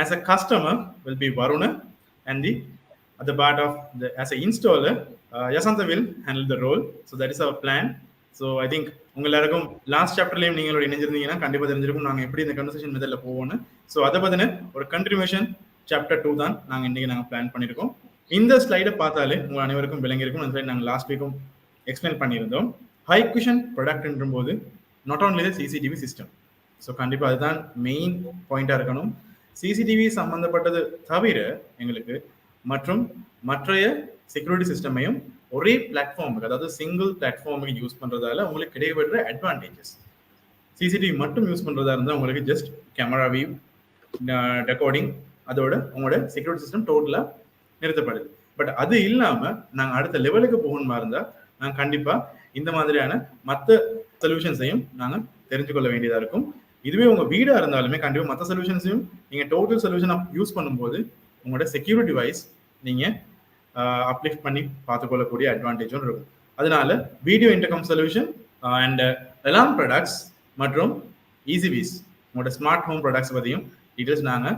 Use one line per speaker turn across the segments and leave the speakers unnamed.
as a customer will be Varuna, and the other part of the as an installer, Yasantha will handle the role. So that is our plan. So I think உங்க எல்லாருக்கும் last சாப்டர்லயும் நீங்களோட இணைஞ்சிருந்தீங்கன்னா கண்டிப்பா தெரிஞ்சிருக்கும் நாங்க எப்படி இந்த conversation மெத்தட்ல போவோம்னு. So அதை பத்தின ஒரு கண்டினியூஷன் சாப்டர் 2 தான் நாங்க இன்னைக்கு நாங்க பிளான் பண்ணியிருக்கோம். இந்த ஸ்லைடை பார்த்தாலே உங்க அனைவருக்கும் விளங்கியிருக்கும். அந்த ஸ்லைட் நாங்கள் லாஸ்ட் வீக்கும் எக்ஸ்பிளைன் பண்ணியிருந்தோம். ஹைக்விஷன் ப்ராடக்ட்ன்ற போது not only the CCTV system. So கண்டிப்பாக அதுதான் மெயின் பாயிண்டாக இருக்கணும். சிசிடிவி சம்மந்தப்பட்டது தவிர எங்களுக்கு மற்றும் மற்றைய செக்யூரிட்டி சிஸ்டமையும் ஒரே பிளாட்ஃபார்முக்கு, அதாவது சிங்கிள் பிளாட்ஃபார்முக்கு யூஸ் பண்ணுறதால உங்களுக்கு கிடைக்கப்பட்ட அட்வான்டேஜஸ். சிசிடிவி மட்டும் யூஸ் பண்ணுறதா இருந்தால் உங்களுக்கு ஜஸ்ட் கேமரா வியூ, ரெக்கார்டிங், அதோட உங்களோட செக்யூரிட்டி சிஸ்டம் டோட்டலாக நிறுத்தப்படுது. பட் அது இல்லாமல் நாங்கள் அடுத்த லெவலுக்கு போகணுமா இருந்தால் நாங்கள் கண்டிப்பாக இந்த மாதிரியான மற்ற சொல்யூஷன்ஸையும் நாங்கள் தெரிஞ்சுக்கொள்ள வேண்டியதாக இருக்கும். இதுவே உங்கள் வீடாக இருந்தாலுமே கண்டிப்பாக மற்ற சொல்யூஷன்ஸையும் நீங்கள் டோட்டல் சொல்யூஷனாக யூஸ் பண்ணும்போது உங்களோட செக்யூரிட்டி வைஸ் நீங்கள் அப்லிஃப்ட் பண்ணி பார்த்துக்கொள்ளக்கூடிய அட்வான்டேஜும் இருக்கும். அதனால video intercom solution and alarm products மற்றும் ஈஸிவிஸ் உங்களோட ஸ்மார்ட் ஹோம் ப்ராடக்ட்ஸ் பற்றியும் டீட்டெயில்ஸ் நாங்கள்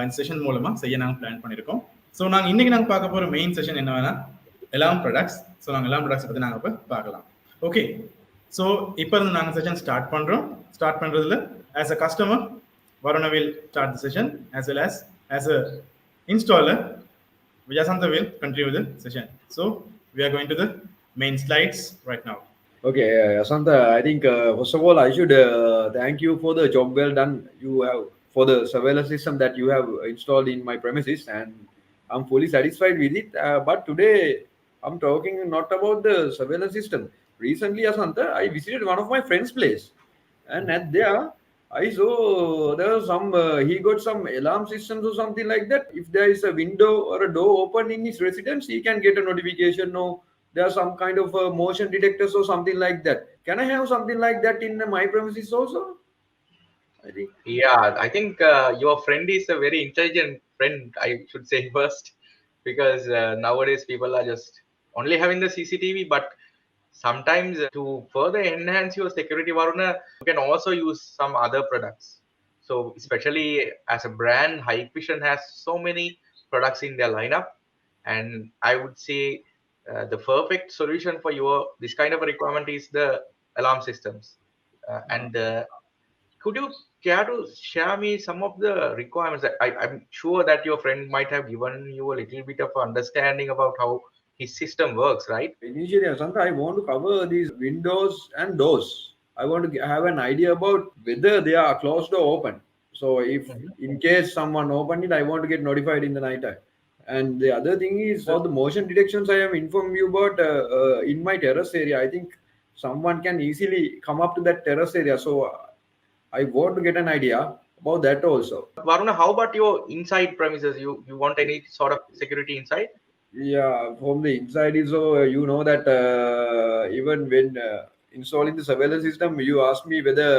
இந்த செஷன் மூலமாக செய்ய நாங்கள் பிளான் பண்ணியிருக்கோம். ஸோ நாங்கள் இன்றைக்கி நாங்கள் பார்க்க போகிற மெயின் செஷன் என்ன வேணால் அலாம் ப்ராடக்ட்ஸ். ஸோ நாங்கள் அலாம் ப்ராடக்ட்ஸ் பற்றி நாங்கள் இப்போ பார்க்கலாம். ஓகே, ஸோ இப்போ இருந்து நாங்கள் செஷன் ஸ்டார்ட் பண்ணுறோம். ஸ்டார்ட் பண்ணுறதுல as a customer Varuna will start the session, as well as a installer Vijayasantha will continue the session. So we are going to the main slides right now.
Okay, Yasantha, I think first of all I should thank you for the job well done you have for the surveillance system that you have installed in my premises, and I'm fully satisfied with it. But today I'm talking not about the surveillance system. Recently, Yasantha, I visited one of my friend's place, and at there I saw there was some he got some alarm systems or something like that. If there is a window or a door open in his residence, he can get a notification. No, there are some kind of motion detectors or something like that. Can I have something like that in my premises also?
I think your friend is a very intelligent friend, I should say first, because nowadays people are just only having the CCTV, but sometimes to further enhance your security, Varuna, you can also use some other products. So especially as a brand, Hikvision has so many products in their lineup, and I would say the perfect solution for this kind of a requirement is the alarm systems. Could you care to share me some of the requirements? I'm sure that your friend might have given you a little bit of understanding about how his system works, right?
Initially, Asanta, I want to cover these windows and doors. I want to have an idea about whether they are closed or open. So if in case someone opened it, I want to get notified in the night time. And the other thing is for the motion detections, I have informed you about in my terrace area. I think someone can easily come up to that terrace area. So I want to get an idea about that also.
Varuna, how about your inside premises? You want any sort of security inside?
Yeah, from the inside is you know that even when installing the surveillance system, you asked me whether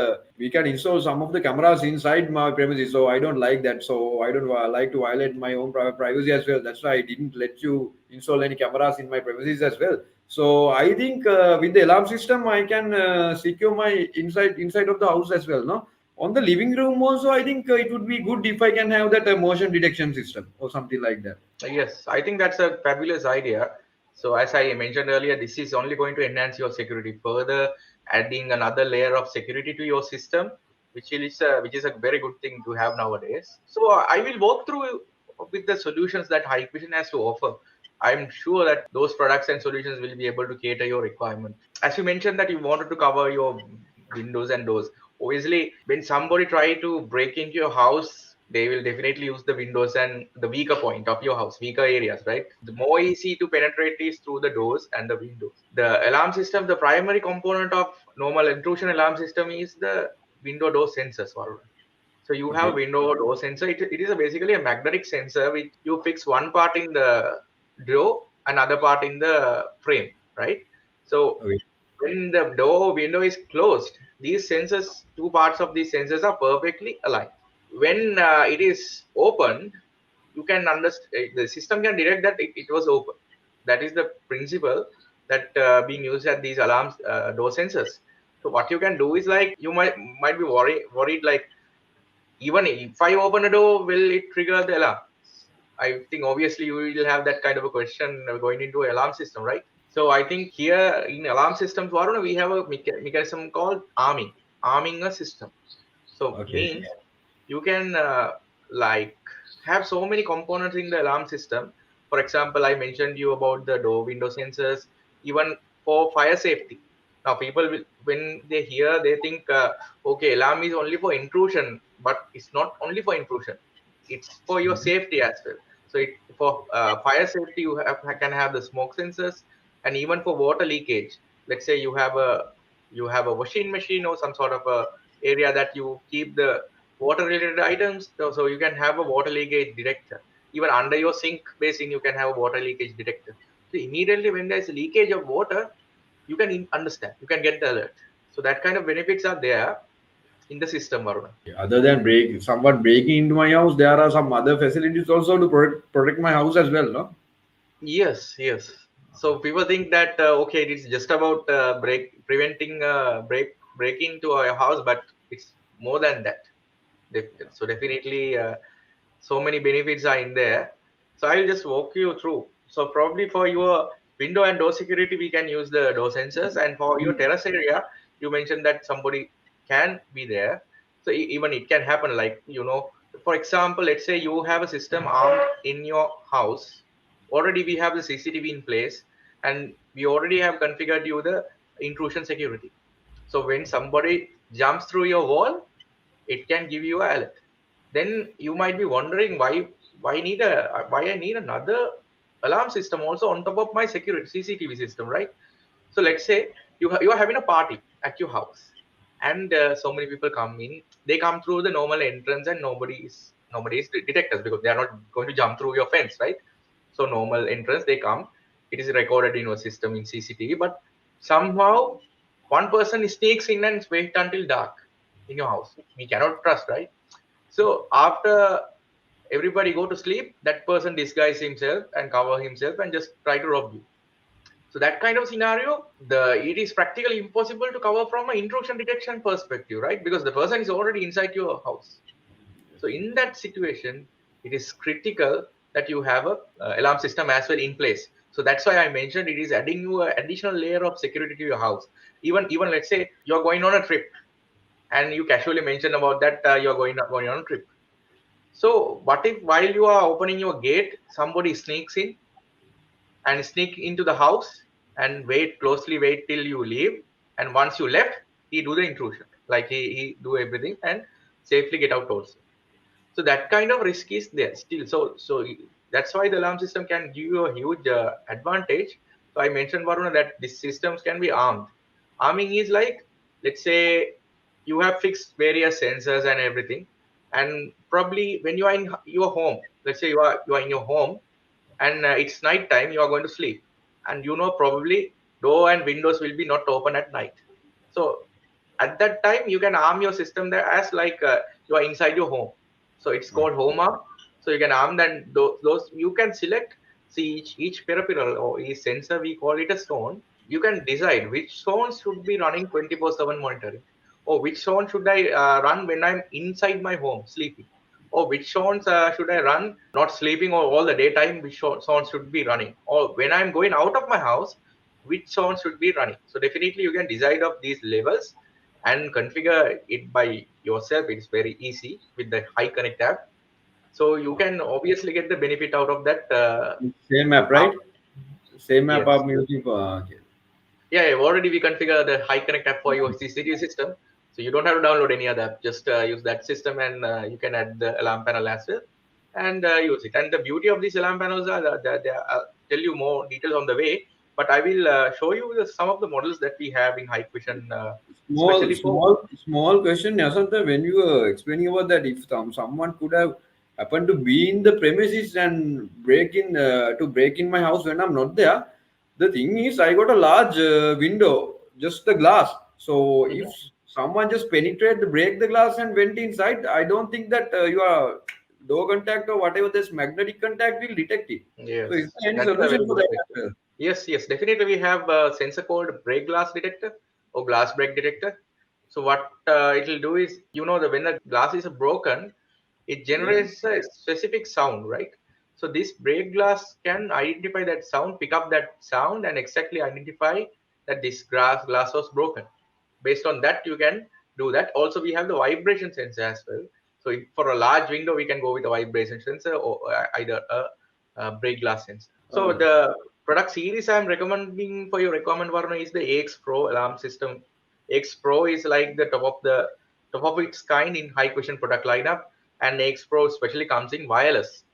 we can install some of the cameras inside my premises. So I don't like that. So I don't like to violate my own privacy as well. That's why I didn't let you install any cameras in my premises as well. So I think with the alarm system, I can secure my inside of the house as well. No. On the living room also, I think it would be good if I can have that motion detection system or something like that.
Yes, I think that's a fabulous idea. So as I mentioned earlier, this is only going to enhance your security, further adding another layer of security to your system, which is a very good thing to have nowadays. So I will walk through with the solutions that Hikvision has to offer. I'm sure that those products and solutions will be able to cater your requirement. As you mentioned that you wanted to cover your windows and doors. Obviously, when somebody try to break into your house, they will definitely use the windows and the weaker point of your house, weaker areas, right? The more easy to penetrate is through the doors and the windows. The alarm system, the primary component of normal intrusion alarm system is the window door sensors. So you have window door sensor. It is basically a magnetic sensor which you fix one part in the door, another part in the frame, right? So when the door window is closed, these sensors, two parts of these sensors are perfectly aligned. When it is opened, you can understand, the system can detect that it was open. That is the principle that being used at these alarms door sensors. So what you can do is, like, you might be worried like even if I open a door, will it trigger the alarm? I think obviously you will have that kind of a question going into an alarm system, right? So I think here in alarm systems, Varuna, we have a mechanism called arming a system. So
Okay.
means you can like have so many components in the alarm system. For example, I mentioned you about the door window sensors, even for fire safety. Now people will, when they hear, they think okay, alarm is only for intrusion, but it's not only for intrusion, it's for your safety as well. So for fire safety, can have the smoke sensors, and even for water leakage. Let's say you have a washing machine or some sort of a area that you keep the water related items, so you can have a water leakage detector. Even under your sink basin you can have a water leakage detector. So immediately when there's a leakage of water, you can understand, you can get the alert. So that kind of benefits are there in the system, Varuna.
Other than someone breaking into my house, there are some other facilities also to protect my house as well, no?
Yes. So people think that okay, it's just about preventing break into our house, but it's more than that. So definitely so many benefits are in there. So I'll just walk you through. So probably for your window and door security, we can use the door sensors, and for your terrace area, you mentioned that somebody can be there. So even it can happen, like, for example, let's say you have a system armed in your house. Already we have the CCTV in place, and we already have configured you the intrusion security. So when somebody jumps through your wall, it can give you an alert. Then you might be wondering why I need another alarm system also on top of my security CCTV system, right? So let's say you are having a party at your house, and so many people come in. They come through the normal entrance, and nobody is detectors, because they are not going to jump through your fence, right? So normal entrance, they come. It is recorded in your system in CCTV, but somehow one person sneaks in and wait until dark in your house. We cannot trust, right? So after everybody go to sleep, that person disguise himself and cover himself and just try to rob you. So that kind of scenario, it is practically impossible to cover from an intrusion detection perspective, right? Because the person is already inside your house. So in that situation, it is critical that you have a alarm system as well in place. So that's why I mentioned it is adding you an additional layer of security to your house. Even let's say you're going on a trip, and you casually mentioned about that you're going on a trip. So what if while you are opening your gate, somebody sneaks in and sneak into the house and closely wait till you leave, and once you left, he do the intrusion, like he do everything and safely get out also. So that kind of risk is there still. So that's why the alarm system can give you a huge advantage. So I mentioned, Varuna, that these systems can be armed. Arming is like, let's say you have fixed various sensors and everything, and probably when you are in your home, let's say you are in your home, and it's night time, you are going to sleep, and probably door and windows will be not open at night. So at that time you can arm your system there as like you are inside your home. So it's called home arm. So you can arm, then those you can select. See, each peripheral or each sensor, we call it a zone. You can decide which zones should be running 24/7 monitoring, or which zone should I run when I'm inside my home sleeping, or which zones should I run not sleeping, or all the daytime which zones should be running, or when I'm going out of my house, which zones should be running. So definitely you can decide of these levels and configure it by yourself. It's very easy with the HiConnect app. So you can obviously get the benefit out of that.
Same app, right? Same app
Yes.
I'm using for. Okay.
Yeah, already we configure the HiConnect app for your CCTV system. So you don't have to download any other app. Just use that system, and you can add the alarm panel as well and use it. And the beauty of these alarm panels are that I'll tell you more details on the way. But I will show you some of the models that we have in Hikvision,
Small,
especially for.
small, small question, Yasanta. When you were explaining about that, if someone could have happened to be in the premises and break in my house when I'm not there, the thing is, I got a large window, just the glass. So
Mhm.
if someone just break the glass and went inside, I don't think that your door contact or whatever this magnetic contact will detect it. So is
Yes,
there any
that's a
solution
very
for
good
that
question.
as well?
Yes, definitely. We have a sensor called break glass detector or glass break detector. So what it will do is, when the glass is broken, it generates a specific sound, right? So this break glass can identify that sound, pick up that sound, and exactly identify that this glass was broken. Based on that, you can do that. Also, we have the vibration sensor as well. So for a large window, we can go with a vibration sensor or either a break glass sensor. So the product series I'm recommending for your requirement, Varuna, is the AX Pro alarm system. AX Pro is like the top of its kind in high question product lineup, and AX Pro especially comes in wireless.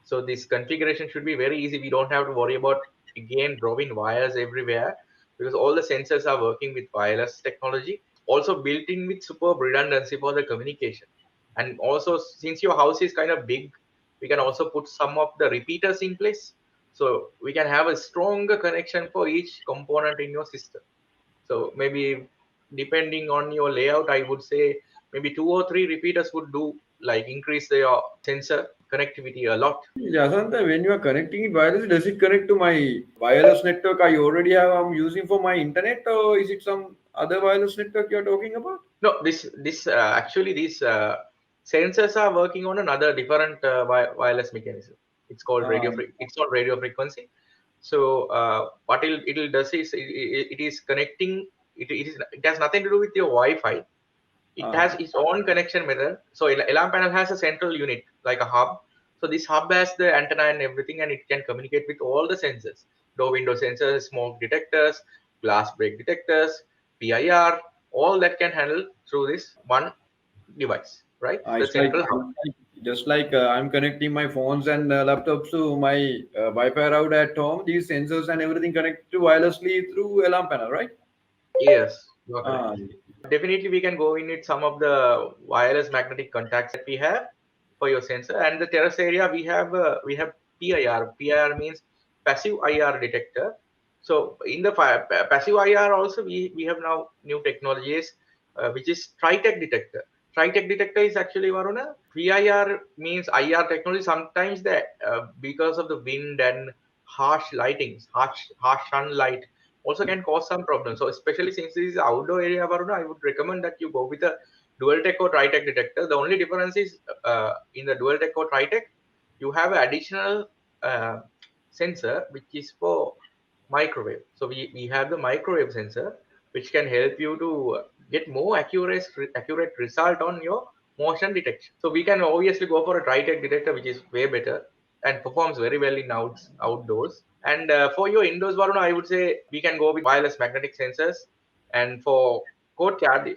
So this configuration should be very easy. We don't have to worry about again drawing wires everywhere, because all the sensors are working with wireless technology, also built in with superb redundancy for the communication. And also, since your house is kind of big, we can also put some of the repeaters in place, so we can have a stronger connection for each component in your system. So maybe depending on your layout, I would say maybe 2 or 3 repeaters would do, like increase your sensor connectivity a lot.
Jasanta, when you are connecting it wireless, does it connect to my wireless network I already have, I'm using for my internet, or is it some other wireless network you're talking about?
No, this actually these sensors are working on another different wireless mechanism. It's called it's called radio frequency. So what it'll does is it is connecting. It has nothing to do with your Wi-Fi. It has its own connection method. So alarm panel has a central unit like a hub. So this hub has the antenna and everything, and it can communicate with all the sensors: door window sensors, smoke detectors, glass break detectors, PIR, all that can handle through this one device, right? The
It's like
central hub.
just like I'm connecting my phones and laptops to my Wi-Fi router at home. These sensors and everything connect to wirelessly through alarm panel, right?
Yes, you are
Ah,
correct. Definitely, we can go in with some of the wireless magnetic contacts that we have for your sensor. And the terrace area, we have PIR. PIR means passive IR detector. So in the passive IR also, we have now new technologies, which is Tritech detector. Tritech detector is actually, Varuna, PIR means IR technology. Sometimes that because of the wind and harsh lightings, harsh sunlight, also can cause some problems. So especially since this is outdoor area, Varuna, I would recommend that you go with a dual tech or Tritech detector. The only difference is in the dual tech or Tritech, you have an additional sensor which is for microwave. So we have the microwave sensor which can help you to get more accurate result on your motion detection. So we can obviously go for a Tritech detector, which is way better and performs very well in outdoors. And for your indoors, Varuna, I would say we can go with wireless magnetic sensors. And for courtyard,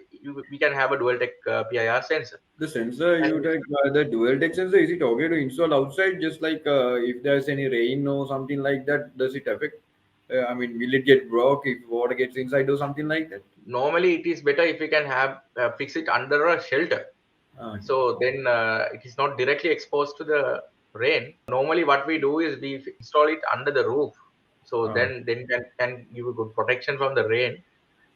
we can have a dual tech PIR sensor.
the sensor you
And
take, the dual tech sensor, is it okay to install outside? Just like if there's any rain or something like that, does it affect? I mean, will it get broke if water gets inside or something like that?
normally, it is better if we can have fix it under a shelter.
Ah,
So then it is not directly exposed to the rain. Normally, what we do is we install it under the roof. So
ah,
then can give a good protection from the rain.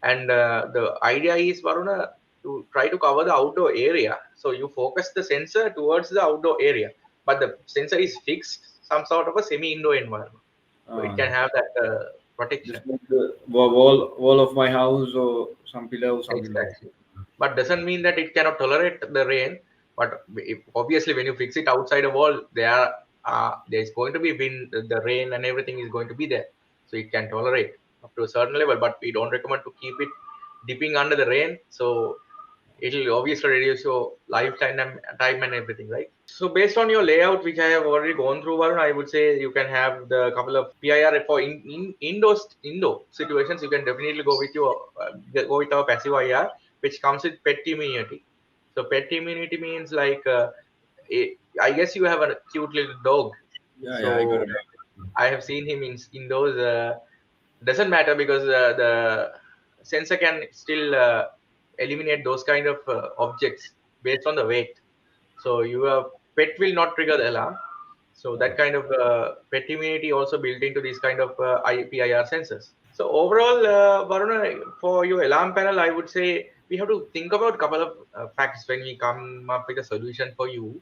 And the idea is, Varuna, to try to cover the outdoor area. So you focus the sensor towards the outdoor area, but the sensor is fixed some sort of a semi-indoor environment. So it
ah.
can have that protection.
Just like the wall of my house or some pillar or something like
Exactly. But doesn't mean that it cannot tolerate the rain. But obviously, when you fix it outside a wall, there's going to be wind, the rain, and everything is going to be there. So it can tolerate up to a certain level. But we don't recommend to keep it dipping under the rain. So it'll obviously reduce your lifetime and time and everything, right? So based on your layout, which I have already gone through, Varun, I would say you can have the couple of PIR for indoor situations. You can definitely go with our passive IR, which comes with pet immunity. So pet immunity means like I guess you have a cute little dog.
that. Yeah, I got
So
it.
I have seen him indoors. Doesn't matter because the sensor can still eliminate those kind of objects based on the weight. So your pet will not trigger the alarm. So that kind of pet immunity also built into these kind of IPIR sensors. So overall, Varuna, for your alarm panel, I would say we have to think about a couple of facts when we come up with a solution for you.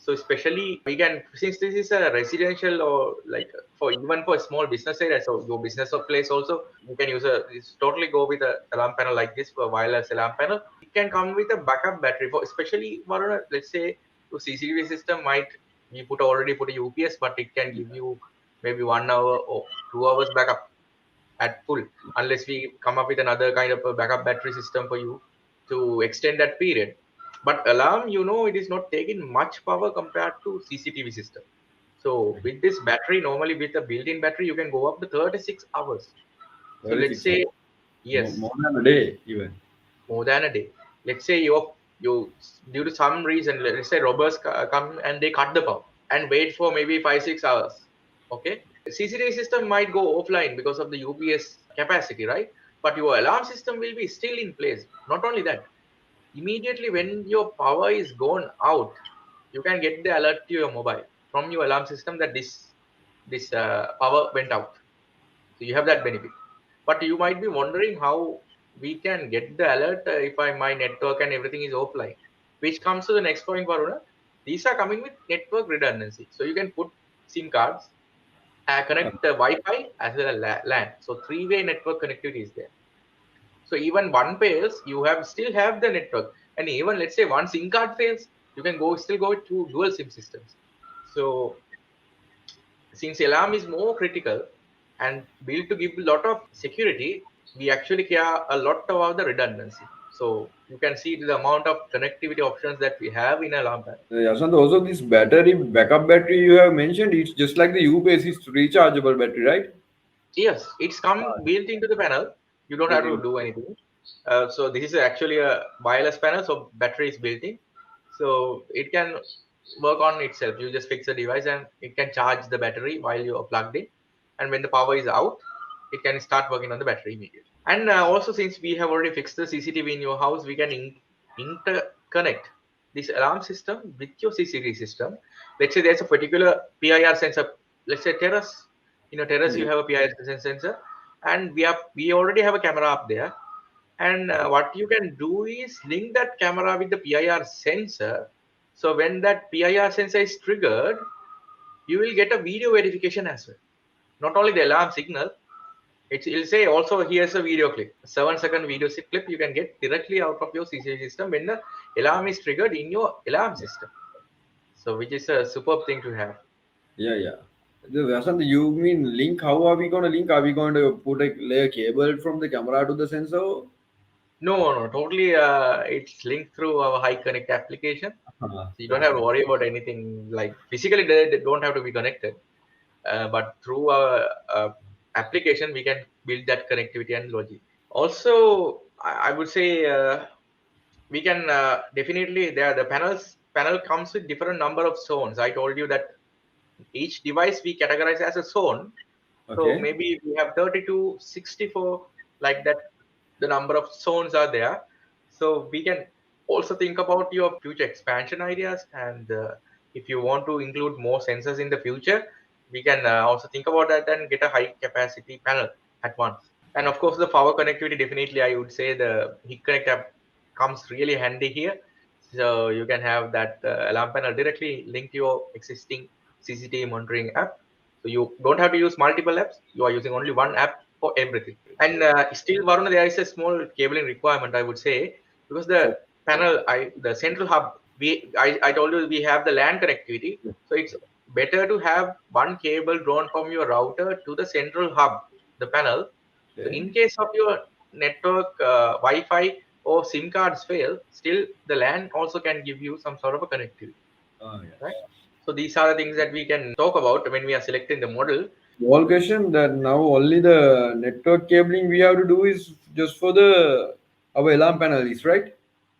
So especially we can, since this is a residential or like for even for a small business area, so your business or place also, you can use totally go with a alarm panel like this for wireless alarm panel. It can come with a backup battery for especially for let's say your CCTV system might we already put a UPS, but it can give you maybe 1 hour or 2 hours backup at full, unless we come up with another kind of a backup battery system for you to extend that period. But alarm, it is not taking much power compared to CCTV system. So with this battery, normally with a built-in battery, you can go up to 36 hours. So let's
36
say,
hours.
yes,
More than a day even.
more than a day. Let's say you due to some reason, let's say robbers come and they cut the power and wait for maybe 5-6 hours. Okay, CCTV system might go offline because of the UPS capacity, right? But your alarm system will be still in place. Not only that, immediately when your power is gone out, you can get the alert to your mobile from your alarm system that this power went out. So you have that benefit. But you might be wondering how we can get the alert if my network and everything is offline. Which comes to the next point, Varuna. These are coming with network redundancy. So you can put SIM cards, connect Wi-Fi as well as LAN. So three-way network connectivity is there. So even one fails, you still have the network. And even let's say one SIM card fails, you can still go to dual SIM systems. So since alarm is more critical and built to give a lot of security, we actually care a lot about the redundancy. So you can see the amount of connectivity options that we have in alarm panel.
Yasant, also this battery, backup battery you have mentioned, it's just like the UPS, it's rechargeable battery, right?
Yes, it's come built into the panel. You don't have to do anything. So this is actually a wireless panel, so battery is built in. So it can work on itself. You just fix the device and it can charge the battery while you are plugged in. And when the power is out, it can start working on the battery immediately. And also, since we have already fixed the CCTV in your house, we can interconnect this alarm system with your CCTV system. Let's say there's a particular PIR sensor. Let's say terrace. Terrace, you have a PIR sensor, and we already have a camera up there. And what you can do is link that camera with the PIR sensor. So when that PIR sensor is triggered, you will get a video verification as well. Not only the alarm signal, it'll say also here's a video clip, 7-second video clip you can get directly out of your CCTV system when the alarm is triggered in your alarm system. So which is a superb thing to have.
Yeah. Yasant, you mean link? How are we going to link? Are we going to lay a cable from the camera to the sensor?
No, totally. It's linked through our High Connect application. So you don't have to worry about anything like physically. They don't have to be connected, but through our application, we can build that connectivity and logic. Also, I would say we can definitely the panel comes with different number of zones. I told you that each device we categorize as a zone. So maybe we have 32, 64 like that. The number of zones are there. So we can also think about your future expansion ideas. And if you want to include more sensors in the future, we can also think about that and get a high capacity panel at once. And of course, the power connectivity, definitely, I would say the HeatConnect app comes really handy here. So you can have that alarm panel directly linked to your existing CCTV monitoring app. So you don't have to use multiple apps. You are using only one app for everything. And still, Varuna, there is a small cabling requirement, I would say, because the panel, the central hub, I told you we have the LAN connectivity. So it's better to have one cable drawn from your router to the central hub, the panel. So in case of your network Wi-Fi or SIM cards fail, still the LAN also can give you some sort of a connectivity. Right? So these are the things that we can talk about when we are selecting the model.
Small question that now only the network cabling we have to do is just for our alarm panel, is right?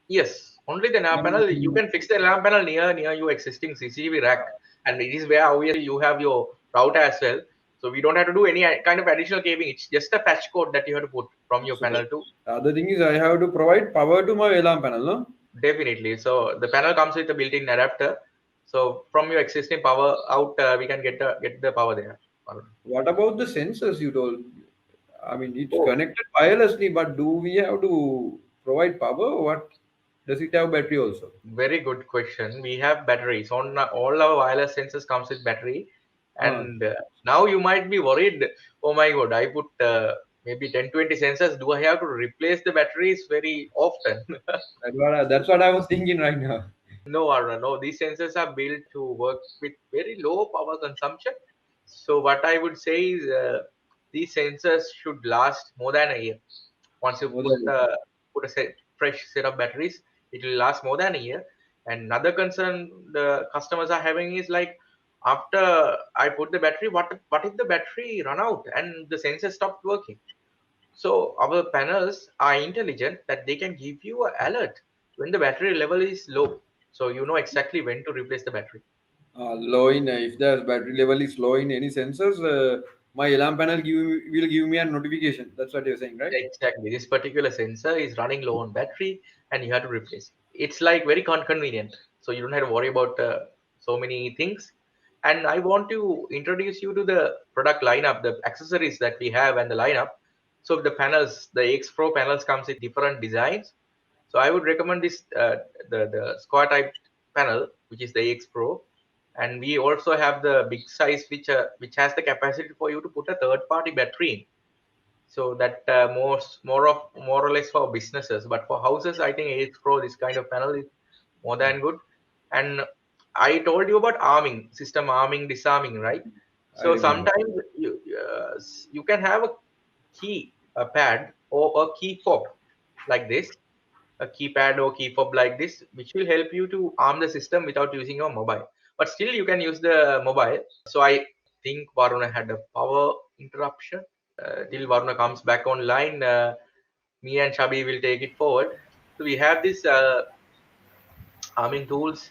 Yes, only the alarm panel. You can fix the alarm panel near your existing CCTV rack, and it is where obviously you have your router as well. So we don't have to do any kind of additional cabling. It's just a patch code that you have to put from your panel to.
The other thing is I have to provide power to my alarm panel, no?
Definitely. So the panel comes with a built-in adapter. So from your existing power out, we can get the power there.
What about the sensors you told? I mean, it's connected wirelessly, but do we have to provide power or what? Does it have battery also?
Very good question. We have batteries on all our wireless sensors comes with battery, and now you might be worried. Oh my God, I put maybe 10-20 sensors. Do I have to replace the batteries very often?
That's what I was thinking right now.
No, Aruna, no. These sensors are built to work with very low power consumption. So what I would say is these sensors should last more than a year. Once you
More
put
than
fresh set of batteries, it will last more than a year. And another concern the customers are having is like after I put the battery, what if the battery run out and the sensor stopped working? So our panels are intelligent that they can give you an alert when the battery level is low. So you know exactly when to replace the battery.
low in if the battery level is low in any sensors, my alarm panel will give me a notification. That's what you're saying, right?
Exactly. This particular sensor is running low on battery and you have to replace it. It's like very convenient. So you don't have to worry about so many things. And I want to introduce you to the product lineup, the accessories that we have and the lineup. So the panels, the X Pro panels comes in different designs. So I would recommend this the square type panel, which is the X Pro, and we also have the big size, which has the capacity for you to put a third party battery in. So that more or less for businesses, but for houses, I think AX Pro this kind of panel is more than good. And I told you about arming system, arming, disarming, right?
I
So
remember.
sometimes you can have a key, a pad or a key fob like this, a keypad or key fob like this, which will help you to arm the system without using your mobile. But still, you can use the mobile. So I think Varuna had a power interruption. Till Varuna comes back online, me and Shabi will take it forward. So we have this arming tools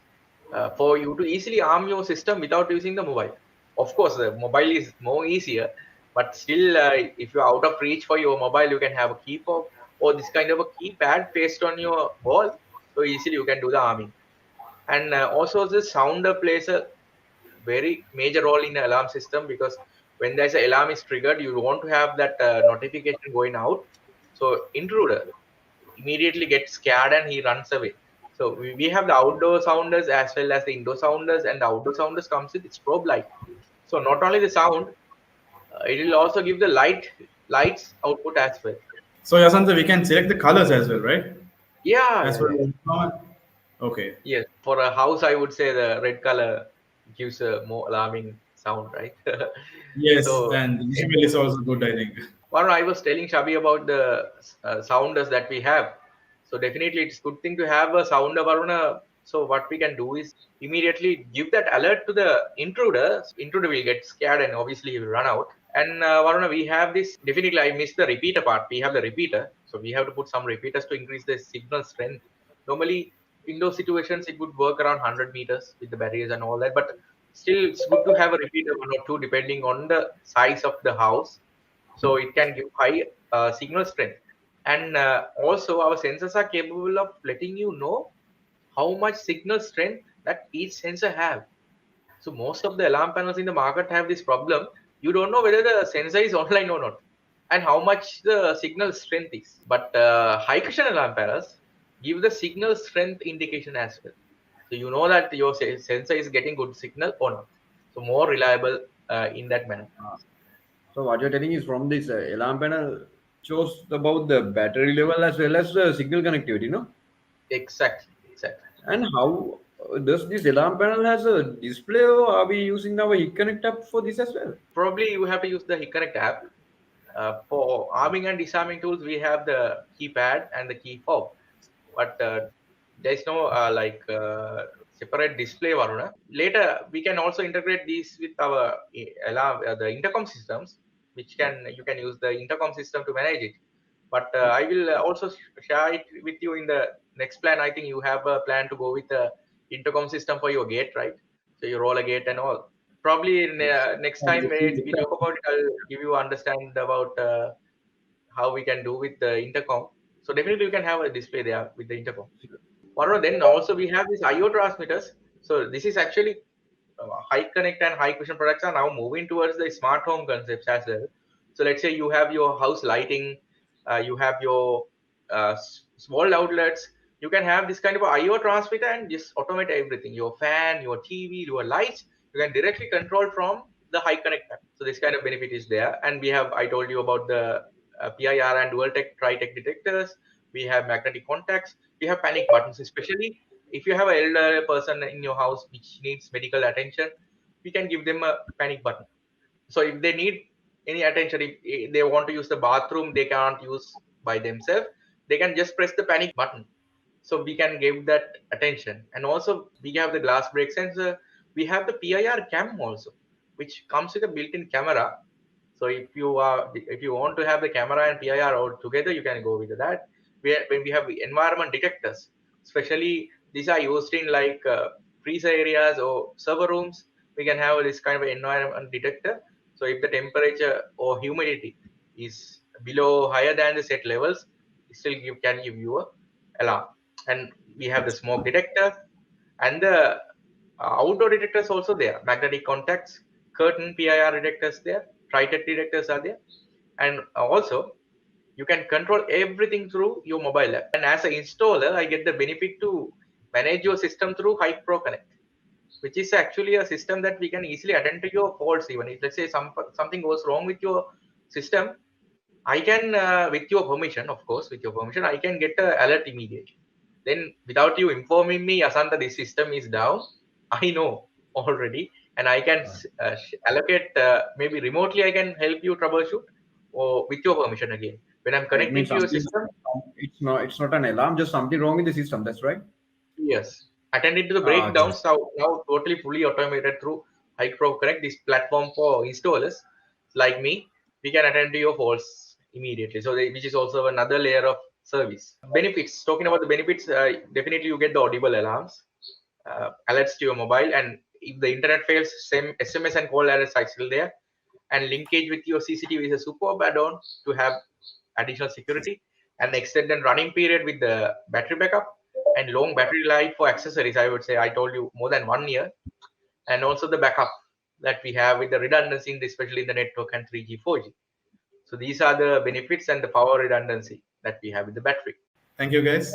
for you to easily arm your system without using the mobile. Of course, the mobile is more easier, but still, if you're out of reach for your mobile, you can have a key fob or this kind of a keypad placed on your wall, so easily you can do the arming. And also, the sounder plays a very major role in the alarm system, because when there's an alarm is triggered, you want to have that notification going out. So intruder immediately gets scared and he runs away. So we have the outdoor sounders as well as the indoor sounders, and the outdoor sounders comes with strobe light. So not only the sound, it will also give the lights output as well.
So Yasanta, we can select the colors as well, right?
Yeah,
As
yeah,
well
yeah.
as okay.
Yes. For a house, I would say the red color gives a more alarming sound, right?
Yes,
So
and the visual is also good, I think.
Varun, I was telling Shabi about the sounders that we have. So definitely, it's good thing to have a sounder, Varuna. So what we can do is immediately give that alert to the intruder. Intruder will get scared and obviously he will run out. And Varuna, we have this. Definitely, I missed the repeater part. We have the repeater, so we have to put some repeaters to increase the signal strength. Normally, indoor situations it would work around 100 meters with the barriers and all that, but still, it's good to have a repeater one or two depending on the size of the house, so it can give high signal strength. And also our sensors are capable of letting you know how much signal strength that each sensor have. So most of the alarm panels in the market have this problem. You don't know whether the sensor is online or not and how much the signal strength is. But high cushion alarm panels give the signal strength indication as well. So you know that your sensor is getting good signal or not. So more reliable in that manner.
So what you're telling is from this alarm panel shows about the battery level as well as the signal connectivity, no?
Exactly, exactly.
And how does this alarm panel has a display, or are we using our Connect app for this as well?
Probably you have to use the HitConnect app. For arming and disarming tools, we have the keypad and the key fob, but there's no separate display, Varuna. Later, we can also integrate these with our alarm, the intercom systems, which you can use the intercom system to manage it. But I will also share it with you in the next plan. I think you have a plan to go with the intercom system for your gate, right? So you roll a gate and all. Probably next time when we talk about it, I'll give you understand about how we can do with the intercom. So definitely you can have a display there with the intercom. Or then also we have these IO transmitters. So this is actually high connect and high cushion products are now moving towards the smart home concepts as well. So let's say you have your house lighting, you have your small outlets, you can have this kind of IO transmitter and just automate everything. Your fan, your TV, your lights, you can directly control from the high connect app. So this kind of benefit is there. And we have, I told you about the PIR and dual tech, tri-tech detectors. We have magnetic contacts. We have panic buttons, especially if you have an elderly person in your house which needs medical attention, we can give them a panic button. So if they need any attention, if they want to use the bathroom, they can't use by themselves, they can just press the panic button. So we can give that attention. And also we have the glass break sensor. We have the PIR cam also, which comes with a built-in camera. So if you want to have the camera and PIR all together, you can go with that. When we have environment detectors, especially these are used in like freezer areas or server rooms, we can have this kind of environment detector. So if the temperature or humidity is below higher than the set levels, it still can give you a alarm. And we have the smoke detector and the outdoor detectors also there. Magnetic contacts, curtain PIR detectors there, tri-tech detectors are there, and also you can control everything through your mobile app. And as an installer, I get the benefit to manage your system through Hike Pro Connect, which is actually a system that we can easily attend to your faults. Even if let's say something goes wrong with your system, I can, with your permission, of course, with your permission, I can get an alert immediately. Then without you informing me, Asanta, this system is down, I know already, and I can allocate, maybe remotely I can help you troubleshoot, or with your permission again. When I'm
It
connecting
means
to your
something,
system,
it's not an alarm, just something wrong in the system. That's right.
yes, attending to the
Ah,
breakdowns now totally fully automated through HyperPro Connect, this platform for installers like me. We can attend to your faults immediately. So which is also another layer of service. Benefits. Talking about the benefits, definitely you get the audible alarms, alerts to your mobile, and if the internet fails, same SMS and call alerts are still there. And linkage with your CCTV is a superb add-on to have additional security, and extended running period with the battery backup and long battery life for accessories. I would say I told you more than 1 year, and also the backup that we have with the redundancy, especially in the network and 3G, 4G. So these are the benefits and the power redundancy that we have with the battery.
Thank you, guys.